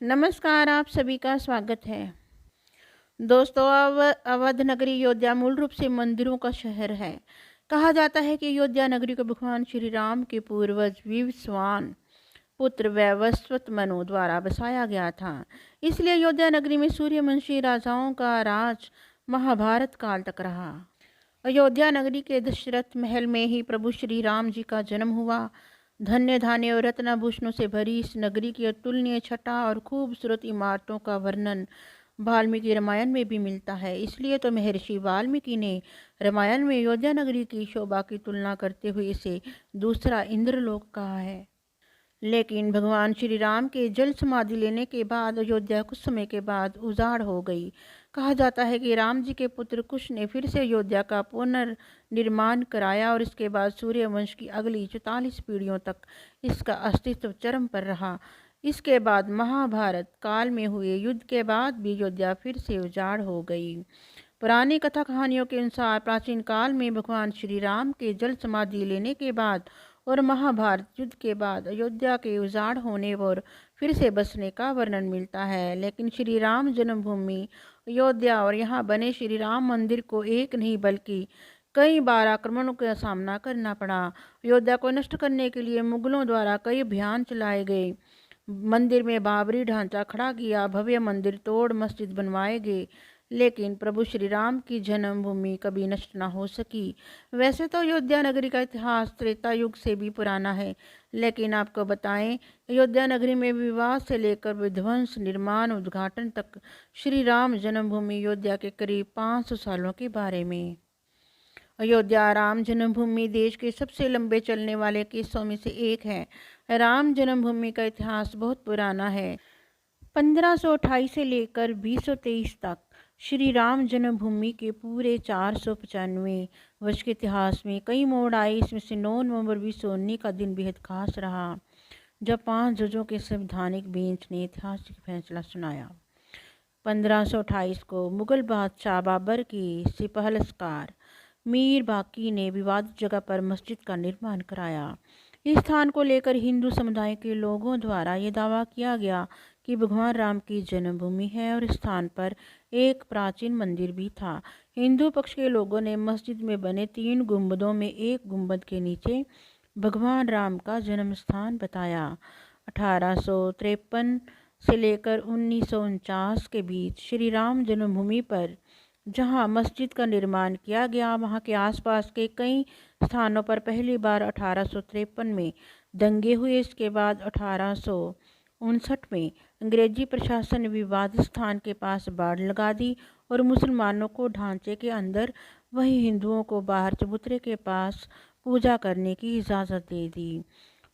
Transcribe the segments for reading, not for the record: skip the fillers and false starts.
नमस्कार, आप सभी का स्वागत है। दोस्तों, अवध नगरी अयोध्या मूल रूप से मंदिरों का शहर है। कहा जाता है कि अयोध्या नगरी को भगवान श्री राम के पूर्वज विवस्वान पुत्र वैवस्वत मनु द्वारा बसाया गया था। इसलिए अयोध्या नगरी में सूर्यवंशी राजाओं का राज महाभारत काल तक रहा। अयोध्या नगरी के दशरथ महल में ही प्रभु श्री राम जी का जन्म हुआ। धन्य धान्य और रत्नाभूषणों से भरी इस नगरी की अतुलनीय छटा और खूबसूरत इमारतों का वर्णन वाल्मीकि रामायण में भी मिलता है। इसलिए तो महर्षि वाल्मीकि ने रामायण में अयोध्या नगरी की शोभा की तुलना करते हुए इसे दूसरा इंद्रलोक कहा है। लेकिन भगवान श्री राम के जल समाधि लेने के बाद अयोध्या कुछ समय के बाद उजाड़ हो गई। कहा जाता है कि राम जी के पुत्र कुश ने फिर से अयोध्या का पुनर्निर्माण कराया और इसके बाद सूर्यवंश की अगली 44 पीढ़ियों तक इसका अस्तित्व चरम पर रहा। इसके बाद महाभारत काल में हुए युद्ध के बाद भी अयोध्या फिर से उजाड़ हो गई। पुरानी कथा कहानियों के अनुसार प्राचीन काल में भगवान श्री राम के जल समाधि लेने के बाद और महाभारत युद्ध के बाद अयोध्या के उजाड़ होने और फिर से बसने का वर्णन मिलता है। लेकिन श्री राम जन्मभूमि अयोध्या और यहाँ बने श्री राम मंदिर को एक नहीं बल्कि कई बार आक्रमणों का सामना करना पड़ा। अयोध्या को नष्ट करने के लिए मुगलों द्वारा कई अभियान चलाए गए। मंदिर में बाबरी ढांचा खड़ा किया, भव्य मंदिर तोड़ मस्जिद बनवाए गए, लेकिन प्रभु श्री राम की जन्मभूमि कभी नष्ट न हो सकी। वैसे तो अयोध्या नगरी का इतिहास त्रेता युग से भी पुराना है, लेकिन आपको बताएं, अयोध्या नगरी में विवाह से लेकर विध्वंस, निर्माण, उद्घाटन तक श्री राम जन्मभूमि अयोध्या के करीब 500 सालों के बारे में। अयोध्या राम जन्मभूमि देश के सबसे लंबे चलने वाले किस्सों में से एक है। राम जन्मभूमि का इतिहास बहुत पुराना है। 1528 से लेकर 2023 तक श्री राम जन्मभूमि के पूरे 495 वर्ष के इतिहास में कई मोड़ आए। इसमें से 9 नवंबर 2019 का दिन बेहद खास रहा, जब 5 जजों के संवैधानिक बेंच ने ऐतिहासिक फैसला सुनाया। 1528 को मुगल बादशाह बाबर के सिपहलस्कार मीर बाकी ने विवादित जगह पर मस्जिद का निर्माण कराया। इस स्थान को लेकर हिंदू समुदाय के लोगों द्वारा ये दावा किया गया कि भगवान राम की जन्मभूमि है और इस स्थान पर एक प्राचीन मंदिर भी था। हिंदू पक्ष के लोगों ने मस्जिद में बने 3 गुंबदों में एक गुंबद के नीचे भगवान राम का जन्म स्थान बताया। 1853 से लेकर 1949 के बीच श्री राम जन्मभूमि पर जहां मस्जिद का निर्माण किया गया, वहां के आसपास के कई स्थानों पर पहली बार 1853 में दंगे हुए। इसके बाद 1859 में अंग्रेजी प्रशासन ने विवादित स्थान के पास बाड़ लगा दी और मुसलमानों को ढांचे के अंदर, वहीं हिंदुओं को बाहर चबूतरे के पास पूजा करने की इजाज़त दे दी।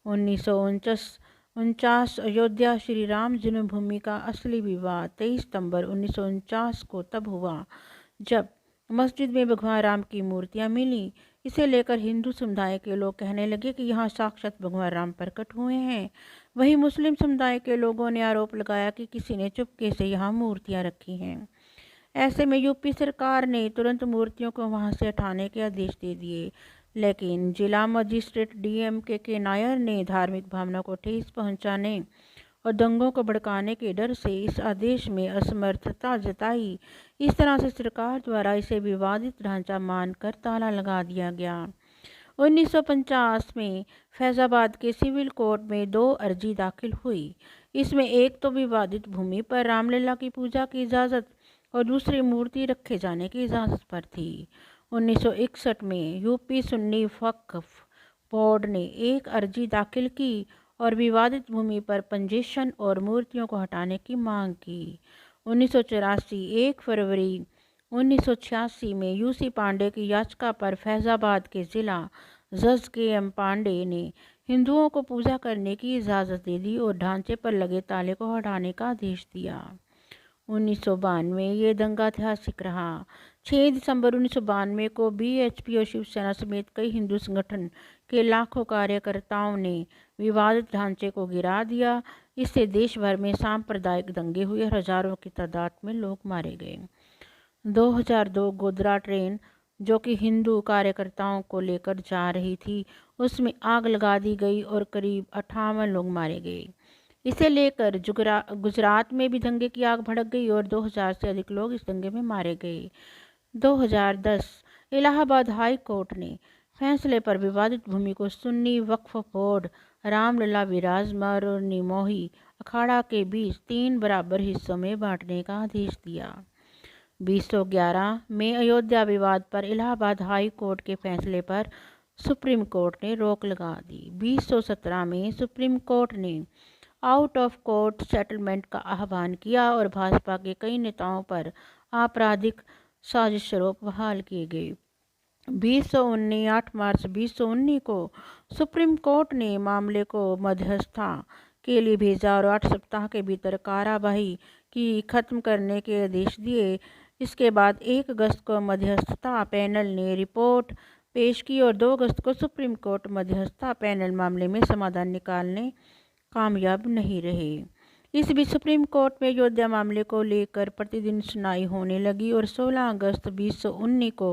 1949 अयोध्या श्री राम जन्मभूमि का असली विवाद 23 सितंबर 1949 को तब हुआ जब मस्जिद में भगवान राम की मूर्तियां मिली। इसे लेकर हिंदू समुदाय के लोग कहने लगे कि यहाँ साक्षात भगवान राम प्रकट हुए हैं। वहीं मुस्लिम समुदाय के लोगों ने आरोप लगाया कि किसी ने चुपके से यहाँ मूर्तियां रखी हैं। ऐसे में यूपी सरकार ने तुरंत मूर्तियों को वहां से हटाने के आदेश दे दिए, लेकिन जिला मजिस्ट्रेट डीएम के नायर ने धार्मिक भावना को ठेस पहुंचाने और दंगों को भड़काने के डर से इस आदेश में असमर्थता जताई। इस तरह से सरकार द्वारा इसे विवादित ढांचा मानकर ताला लगा दिया गया। 1950 में फैज़ाबाद के सिविल कोर्ट में 2 अर्जी दाखिल हुई। इसमें एक तो विवादित भूमि पर रामलला की पूजा की इजाज़त और दूसरी मूर्ति रखे जाने की इजाज़त पर थी। 1961 में यूपी सुन्नी वक्फ बोर्ड ने एक अर्जी दाखिल की और विवादित भूमि पर पंजेशन और मूर्तियों को हटाने की मांग की। 1984 1 फरवरी 1986 में यूसी पांडे की याचिका पर फैज़ाबाद के ज़िला जज KM पांडे ने हिंदुओं को पूजा करने की इजाज़त दे दी और ढांचे पर लगे ताले को हटाने का आदेश दिया। 1992 ये दंगा ऐतिहासिक रहा। 6 दिसंबर 1992 को BHP और शिवसेना समेत कई हिंदू संगठन के लाखों कार्यकर्ताओं ने विवादित ढांचे को गिरा दिया। इससे देश भर में सांप्रदायिक दंगे हुए और हजारों की तादाद में लोग मारे गए। 2002 गोधरा ट्रेन जो कि हिंदू कार्यकर्ताओं को लेकर जा रही थी, उसमें आग लगा दी गई और करीब 58 लोग मारे गए। इसे लेकर गुजरात में भी दंगे की आग भड़क गई और 2000 से अधिक लोग इस दंगे में मारे गए। 2010 इलाहाबाद हाई कोर्ट ने फैसले पर विवादित भूमि को सुन्नी वक्फ बोर्ड, रामलला विराजमान और निमोही अखाड़ा के बीच 3 बराबर हिस्सों में बांटने का आदेश दिया। 2011 में अयोध्या विवाद पर इलाहाबाद हाई कोर्ट के फैसले पर सुप्रीम कोर्ट ने रोक लगा दी। 2017 में सुप्रीम कोर्ट ने आउट ऑफ कोर्ट सेटलमेंट का आह्वान किया और भाजपा के कई नेताओं पर आपराधिक साजिश आरोप बहाल किए गए। 8 मार्च 2019 को सुप्रीम कोर्ट ने मामले को मध्यस्थता के लिए भेजा और 8 सप्ताह के भीतर कार्यवाही की खत्म करने के आदेश दिए। इसके बाद 1 अगस्त को मध्यस्थता पैनल ने रिपोर्ट पेश की और 2 अगस्त को सुप्रीम कोर्ट मध्यस्थता पैनल मामले में समाधान निकालने कामयाब नहीं रहे। इस बीच सुप्रीम कोर्ट में अयोध्या मामले को लेकर प्रतिदिन सुनवाई होने लगी और 16 अगस्त 2019 को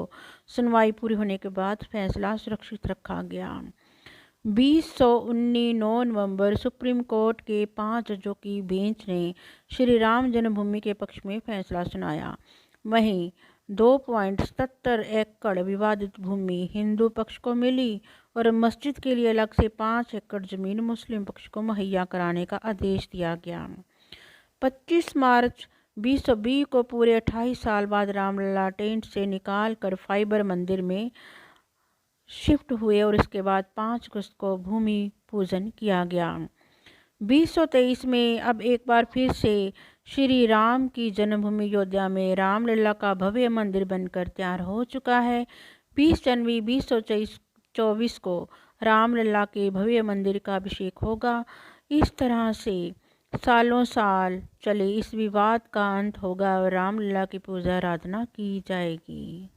सुनवाई पूरी होने के बाद फैसला सुरक्षित रखा गया। 2019 9 नवंबर सुप्रीम कोर्ट के 5 जजों की बेंच ने श्री राम जन्मभूमि के पक्ष में फैसला सुनाया। वहीं 2.77 एकड़ विवादित भूमि हिंदू पक्ष को मिली और मस्जिद के लिए अलग से 5 एकड़ जमीन मुस्लिम पक्ष को मुहैया कराने का आदेश दिया गया। 25 मार्च 2020 को पूरे 28 साल बाद रामलला टेंट से निकाल कर फाइबर मंदिर में शिफ्ट हुए और इसके बाद 5 अगस्त को भूमि पूजन किया गया। 2023 में अब एक बार फिर से श्री राम की जन्मभूमि अयोध्या में रामलला का भव्य मंदिर बनकर तैयार हो चुका है। 20 जनवरी 2024 को रामलला के भव्य मंदिर का अभिषेक होगा। इस तरह से सालों साल चले इस विवाद का अंत होगा और रामलला की पूजा आराधना की जाएगी।